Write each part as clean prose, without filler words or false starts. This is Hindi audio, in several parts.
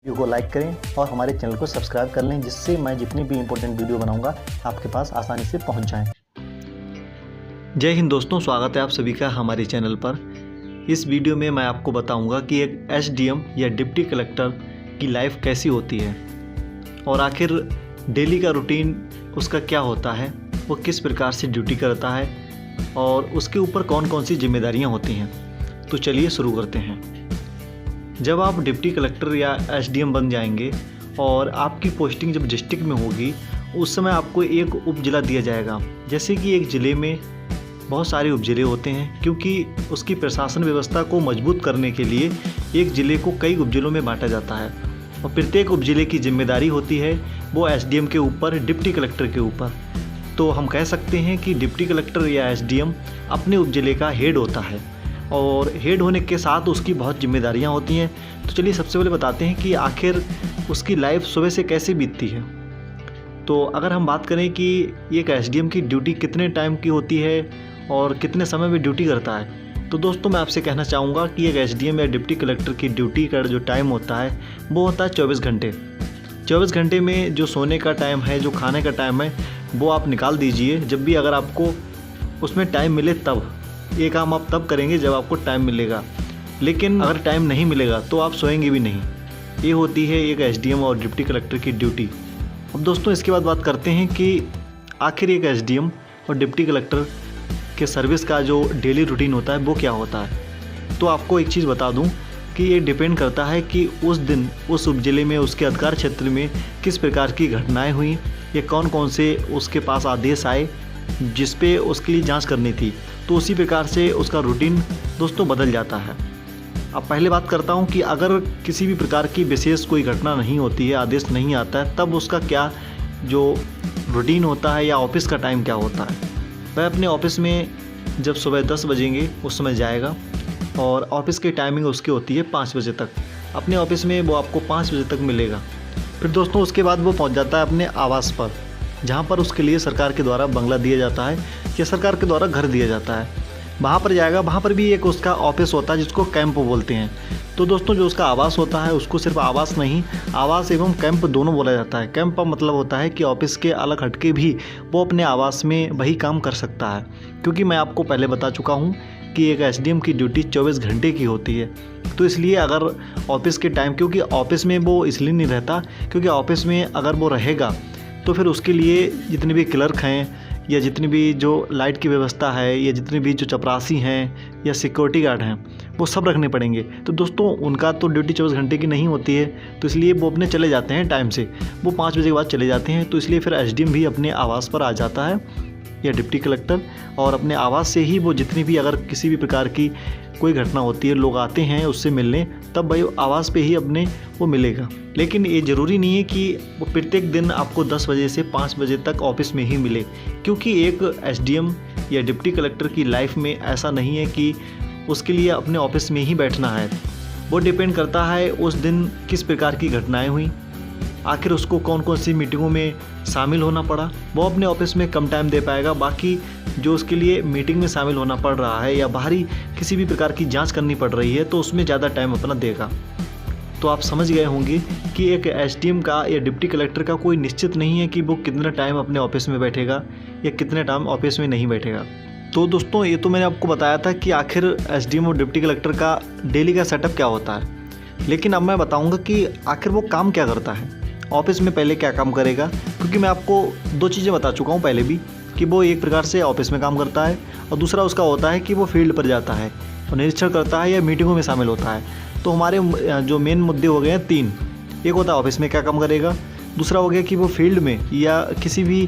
वीडियो को लाइक करें और हमारे चैनल को सब्सक्राइब कर लें, जिससे मैं जितनी भी इम्पोर्टेंट वीडियो बनाऊंगा आपके पास आसानी से पहुंच जाएं। जय हिंद दोस्तों, स्वागत है आप सभी का हमारे चैनल पर। इस वीडियो में मैं आपको बताऊंगा कि एक एसडीएम या डिप्टी कलेक्टर की लाइफ कैसी होती है और आखिर डेली का रूटीन उसका क्या होता है, वो किस प्रकार से ड्यूटी करता है और उसके ऊपर कौन कौन सी जिम्मेदारियाँ होती हैं। तो चलिए शुरू करते हैं। जब आप डिप्टी कलेक्टर या एसडीएम बन जाएंगे और आपकी पोस्टिंग जब डिस्ट्रिक्ट में होगी, उस समय आपको एक उप जिला दिया जाएगा। जैसे कि एक ज़िले में बहुत सारे उप जिले होते हैं, क्योंकि उसकी प्रशासन व्यवस्था को मजबूत करने के लिए एक ज़िले को कई उप जिलों में बांटा जाता है और प्रत्येक उप जिले की जिम्मेदारी होती है वो एसडीएम के ऊपर, डिप्टी कलेक्टर के ऊपर। तो हम कह सकते हैं कि डिप्टी कलेक्टर या एसडीएम अपने उप जिले का हेड होता है और हेड होने के साथ उसकी बहुत जिम्मेदारियां होती हैं। तो चलिए सबसे पहले बताते हैं कि आखिर उसकी लाइफ सुबह से कैसे बीतती है। तो अगर हम बात करें कि एक एसडीएम की ड्यूटी कितने टाइम की होती है और कितने समय में ड्यूटी करता है, तो दोस्तों मैं आपसे कहना चाहूँगा कि एक एसडीएम या डिप्टी कलेक्टर की ड्यूटी का जो टाइम होता है वो होता है 24 घंटे। 24 घंटे में जो सोने का टाइम है, जो खाने का टाइम है, वो आप निकाल दीजिए जब भी अगर आपको उसमें टाइम मिले तब। ये काम आप तब करेंगे जब आपको टाइम मिलेगा, लेकिन अगर टाइम नहीं मिलेगा तो आप सोएंगे भी नहीं। ये होती है एक एसडीएम और डिप्टी कलेक्टर की ड्यूटी। अब दोस्तों इसके बाद बात करते हैं कि आखिर एक एसडीएम और डिप्टी कलेक्टर के सर्विस का जो डेली रूटीन होता है वो क्या होता है। तो आपको एक चीज़ बता दूं कि ये डिपेंड करता है कि उस दिन उस उप जिले में, उसके अधिकार क्षेत्र में किस प्रकार की घटनाएँ हुई या कौन कौन से उसके पास आदेश आए जिस पे उसके लिए जांच करनी थी। तो उसी प्रकार से उसका रूटीन दोस्तों बदल जाता है। अब पहले बात करता हूं कि अगर किसी भी प्रकार की विशेष कोई घटना नहीं होती है, आदेश नहीं आता है, तब उसका क्या जो रूटीन होता है या ऑफिस का टाइम क्या होता है। वह अपने ऑफिस में जब सुबह 10 बजेंगे उस समय जाएगा और ऑफिस की टाइमिंग उसकी होती है 5 बजे तक। अपने ऑफिस में वो आपको 5 बजे तक मिलेगा। फिर दोस्तों उसके बाद वो पहुँच जाता है अपने आवास पर, जहाँ पर उसके लिए सरकार के द्वारा बंगला दिया जाता है या सरकार के द्वारा घर दिया जाता है। वहाँ पर जाएगा, वहाँ पर भी एक उसका ऑफिस होता है जिसको कैंप बोलते हैं। तो दोस्तों जो उसका आवास होता है उसको सिर्फ आवास नहीं, आवास एवं कैंप दोनों बोला जाता है। कैंप का मतलब होता है कि ऑफिस के अलग हटके भी वो अपने आवास में वही काम कर सकता है, क्योंकि मैं आपको पहले बता चुका हूँ कि एक एसडीएम की ड्यूटी 24 घंटे की होती है। तो इसलिए अगर ऑफिस के टाइम, क्योंकि ऑफिस में वो इसलिए नहीं रहता क्योंकि ऑफिस में अगर वो रहेगा तो फिर उसके लिए जितने भी क्लर्क हैं या जितनी भी जो लाइट की व्यवस्था है या जितने भी जो चपरासी हैं या सिक्योरिटी गार्ड हैं, वो सब रखने पड़ेंगे। तो दोस्तों उनका तो ड्यूटी 24 घंटे की नहीं होती है, तो इसलिए वो अपने चले जाते हैं टाइम से। वो 5 बजे के बाद चले जाते हैं। तो इसलिए फिर एसडीएम भी अपने आवास पर आ जाता है या डिप्टी कलेक्टर, और अपने आवास से ही वो जितनी भी अगर किसी भी प्रकार की कोई घटना होती है, लोग आते हैं उससे मिलने, तब भाई आवास पे ही अपने वो मिलेगा। लेकिन ये ज़रूरी नहीं है कि वो प्रत्येक दिन आपको 10 बजे से 5 बजे तक ऑफिस में ही मिले, क्योंकि एक एसडीएम या डिप्टी कलेक्टर की लाइफ में ऐसा नहीं है कि उसके लिए अपने ऑफिस में ही बैठना है। वो डिपेंड करता है उस दिन किस प्रकार की घटनाएँ हुई, आखिर उसको कौन कौन सी मीटिंगों में शामिल होना पड़ा। वो अपने ऑफिस में कम टाइम दे पाएगा, बाकी जो उसके लिए मीटिंग में शामिल होना पड़ रहा है या बाहरी किसी भी प्रकार की जांच करनी पड़ रही है तो उसमें ज़्यादा टाइम अपना देगा। तो आप समझ गए होंगे कि एक एसडीएम का या डिप्टी कलेक्टर का कोई निश्चित नहीं है कि वो कितना टाइम अपने ऑफिस में बैठेगा या कितने टाइम ऑफिस में नहीं बैठेगा। तो दोस्तों ये तो मैंने आपको बताया था कि आखिर एसडीएम और डिप्टी कलेक्टर का डेली का सेटअप क्या होता है, लेकिन अब मैं बताऊँगा कि आखिर वो काम क्या करता है, ऑफिस में पहले क्या काम करेगा। क्योंकि मैं आपको 2 चीज़ें बता चुका हूँ पहले भी कि वो एक प्रकार से ऑफिस में काम करता है और दूसरा उसका होता है कि वो फील्ड पर जाता है और निरीक्षण करता है या मीटिंगों में शामिल होता है। तो हमारे जो मेन मुद्दे हो गए हैं 3। एक होता है ऑफिस में क्या काम करेगा, दूसरा हो गया कि वो फील्ड में या किसी भी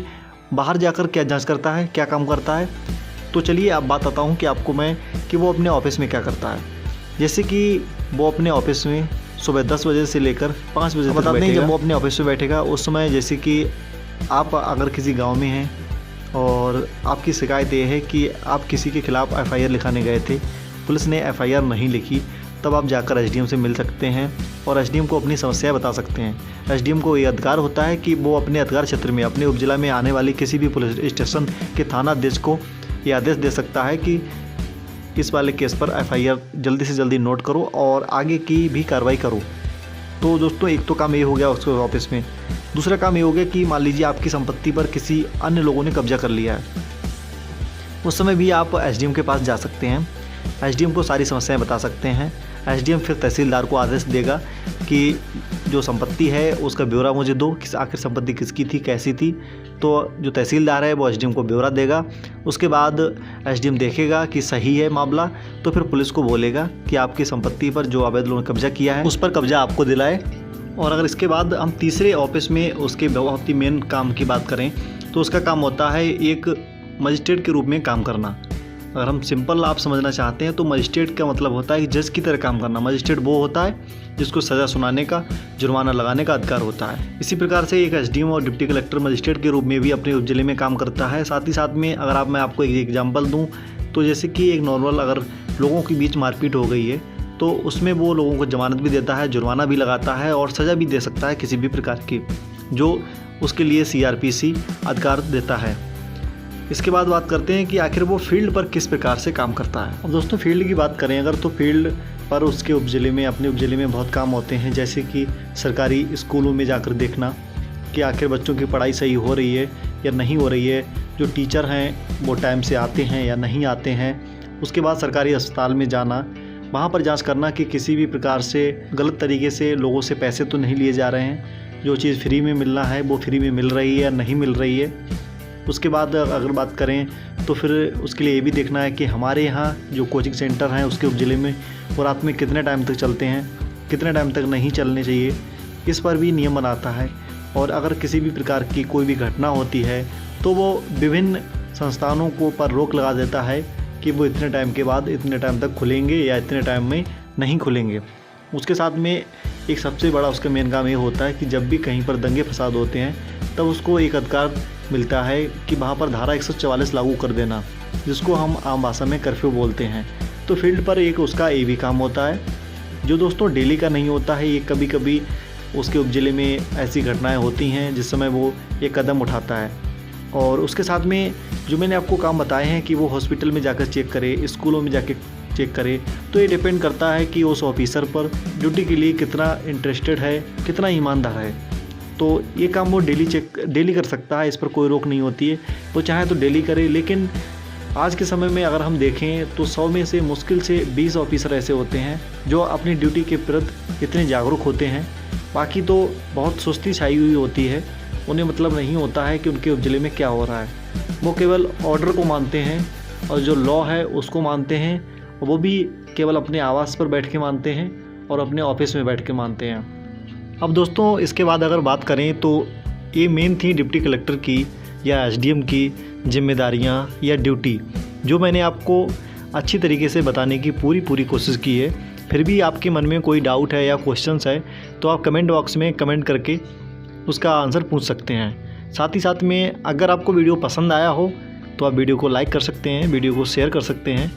बाहर जाकर क्या जाँच करता है, क्या काम करता है। तो चलिए अब बात आता हूँ कि आपको मैं कि वो अपने ऑफिस में क्या करता है। जैसे कि वो अपने ऑफिस में सुबह 10 बजे से लेकर 5 बजे तक बता दें जब वो अपने ऑफिस में बैठेगा उस समय, जैसे कि आप अगर किसी गांव में हैं और आपकी शिकायत ये है कि आप किसी के खिलाफ़ एफआईआर लिखाने गए थे, पुलिस ने एफआईआर नहीं लिखी, तब आप जाकर एसडीएम से मिल सकते हैं और एसडीएम को अपनी समस्या बता सकते हैं। एसडीएम को ये अधिकार होता है कि वो अपने अधिकार क्षेत्र में, अपने उपजिला में आने वाली किसी भी पुलिस स्टेशन के थाना अध्यक्ष को ये आदेश दे सकता है कि इस वाले केस पर एफआईआर जल्दी से जल्दी नोट करो और आगे की भी कार्रवाई करो। तो दोस्तों एक तो काम ये हो गया उसके ऑफिस में। दूसरा काम ये हो गया कि मान लीजिए आपकी संपत्ति पर किसी अन्य लोगों ने कब्जा कर लिया है, उस समय भी आप एसडीएम के पास जा सकते हैं। एसडीएम को सारी समस्याएं बता सकते हैं। एसडीएम फिर तहसीलदार को आदेश देगा कि जो संपत्ति है उसका ब्यौरा मुझे दो, आखिर संपत्ति किसकी थी, कैसी थी। तो जो तहसीलदार है वो एसडीएम को ब्यौरा देगा। उसके बाद एसडीएम देखेगा कि सही है मामला, तो फिर पुलिस को बोलेगा कि आपकी संपत्ति पर जो अवैध लोगों ने कब्जा किया है उस पर कब्जा आपको दिलाए। और अगर इसके बाद हम तीसरे ऑफिस में उसके बहुत ही मेन काम की बात करें तो उसका काम होता है एक मजिस्ट्रेट के रूप में काम करना। अगर हम सिंपल आप समझना चाहते हैं तो मजिस्ट्रेट का मतलब होता है कि जज की तरह काम करना। मजिस्ट्रेट वो होता है जिसको सज़ा सुनाने का, जुर्माना लगाने का अधिकार होता है। इसी प्रकार से एक एसडीएम और डिप्टी कलेक्टर मजिस्ट्रेट के रूप में भी अपने जिले में काम करता है। साथ ही साथ में अगर मैं आपको एक एग्जाम्पल दूँ तो जैसे कि एक नॉर्मल अगर लोगों के बीच मारपीट हो गई है तो उसमें वो लोगों को जमानत भी देता है, जुर्माना भी लगाता है और सज़ा भी दे सकता है किसी भी प्रकार की, जो उसके लिए सीआरपीसी अधिकार देता है। इसके बाद बात करते हैं कि आखिर वो फील्ड पर किस प्रकार से काम करता है। अब दोस्तों फील्ड की बात करें अगर तो फील्ड पर उसके उपजिले में, अपने उपजिले में बहुत काम होते हैं, जैसे कि सरकारी स्कूलों में जाकर देखना कि आखिर बच्चों की पढ़ाई सही हो रही है या नहीं हो रही है, जो टीचर हैं वो टाइम से आते हैं या नहीं आते हैं। उसके बाद सरकारी अस्पताल में जाना, वहाँ पर जांच करना कि किसी भी प्रकार से गलत तरीके से लोगों से पैसे तो नहीं लिए जा रहे हैं, जो चीज़ फ्री में मिलना है वो फ्री में मिल रही है या नहीं मिल रही है। उसके बाद अगर बात करें तो फिर उसके लिए ये भी देखना है कि हमारे यहाँ जो कोचिंग सेंटर हैं उसके उपजिले में वो रात में कितने टाइम तक चलते हैं, कितने टाइम तक नहीं चलने चाहिए, इस पर भी नियम बनाता है। और अगर किसी भी प्रकार की कोई भी घटना होती है तो वो विभिन्न संस्थानों को पर रोक लगा देता है कि वो इतने टाइम के बाद इतने टाइम तक खुलेंगे या इतने टाइम में नहीं खुलेंगे। उसके साथ में एक सबसे बड़ा उसका मेन काम ये होता है कि जब भी कहीं पर दंगे फसाद होते हैं तब उसको एक अधिकार मिलता है कि वहाँ पर धारा 144 लागू कर देना, जिसको हम आम भाषा में कर्फ्यू बोलते हैं। तो फील्ड पर एक उसका ये भी काम होता है जो दोस्तों डेली का नहीं होता है। ये कभी कभी उसके उपजिले में ऐसी घटनाएं होती हैं जिस समय वो एक कदम उठाता है। और उसके साथ में जो मैंने आपको काम बताए हैं कि वो हॉस्पिटल में जाकर चेक करे, स्कूलों में जाकर चेक करे, तो ये डिपेंड करता है कि उस ऑफिसर पर ड्यूटी के लिए कितना इंटरेस्टेड है, कितना ईमानदार है। तो ये काम वो डेली कर सकता है, इस पर कोई रोक नहीं होती है। वो चाहे तो डेली करे, लेकिन आज के समय में अगर हम देखें तो 100 में से मुश्किल से 20 ऑफिसर ऐसे होते हैं जो अपनी ड्यूटी के प्रति इतने जागरूक होते हैं। बाकी तो बहुत सुस्ती छाई हुई होती है, उन्हें मतलब नहीं होता है कि उनके उपजिले में क्या हो रहा है। वो केवल ऑर्डर को मानते हैं और जो लॉ है उसको मानते हैं, वो भी केवल अपने आवास पर बैठ के मानते हैं और अपने ऑफिस में बैठ के मानते हैं। अब दोस्तों इसके बाद अगर बात करें तो ये मेन थी डिप्टी कलेक्टर की या एसडीएम की जिम्मेदारियां या ड्यूटी, जो मैंने आपको अच्छी तरीके से बताने की पूरी कोशिश की है। फिर भी आपके मन में कोई डाउट है या क्वेश्चंस है तो आप कमेंट बॉक्स में कमेंट करके उसका आंसर पूछ सकते हैं। साथ ही साथ में अगर आपको वीडियो पसंद आया हो तो आप वीडियो को लाइक कर सकते हैं, वीडियो को शेयर कर सकते हैं